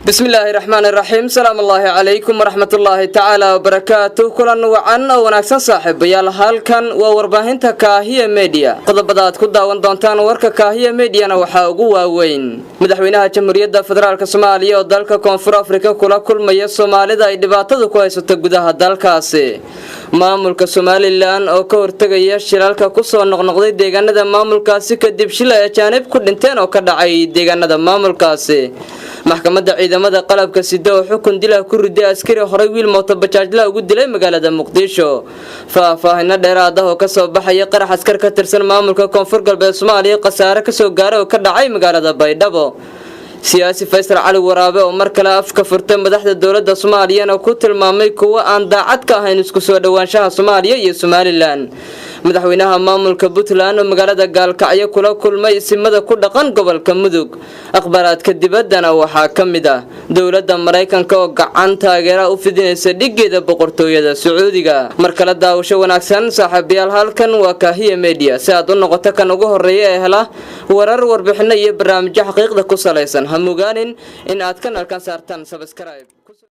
بسم الله الرحمن الرحيم سلام الله عليكم ورحمة الله تعالى وبركاته كلنا وعنا ونكسن صاحب يا halkan waa warbaahinta Kaahiya Media qodobadaad ku daawan doontaan warka Kaahiya Media waxa ugu waaweyn madaxweynaha Jamhuuriyadda Federaalka Soomaaliya oo dalka Koonfur Afrika kula kulmaya Soomaalida ay dhibaatada ku haysato gudaha dalkaasi maamulka Somaliland oo ka hortagaya shiralka ku soo noqnoqday deegaanada maamulkaasi kadib shil ay ajaanib ku dhinteen oo ka dhacay deegaanada maamulkaasi maxkamadda ciidamada qalabka sida oo xukun dil ku riday askari hore wiil mooto bajaajla ugu dilay magaalada Muqdisho faahfaahin dheeraad ah oo ka soo baxay qarax askar ka tirsan maamulka Koonfur Galbeed Soomaaliya qasaare ka soo gaaray oo ka dhacay magaalada Baydhabo siyaasi Faysal Cali Waraabe oo mar kale afka furtay madaxda dawladda Soomaaliya oo ku tilmaamay kuwa aan daacad ka ahayn isku soo dhawaanshaha Soomaaliya iyo Somaliland madaxweynaha maamulka Puntland oo magaalada Gaalkacyo kula kulmay isimada ku dhaqan gobolka Mudug akhbaraadka dibaddana waxa kamid ah dawladda Mareykanka oo gacan taageero u fidinaysa dhigeeda boqortooyada Sacuudiga markala daawasho wanaagsan saaxiibayaal halkan waa Kaahiya Media si aad u noqoto kan ugu horeeya ee hela warar warbixin iyo barnaamijyo xaqiiqda ku saleysan ha mugaanin in aad kanalkan saartaan subscribe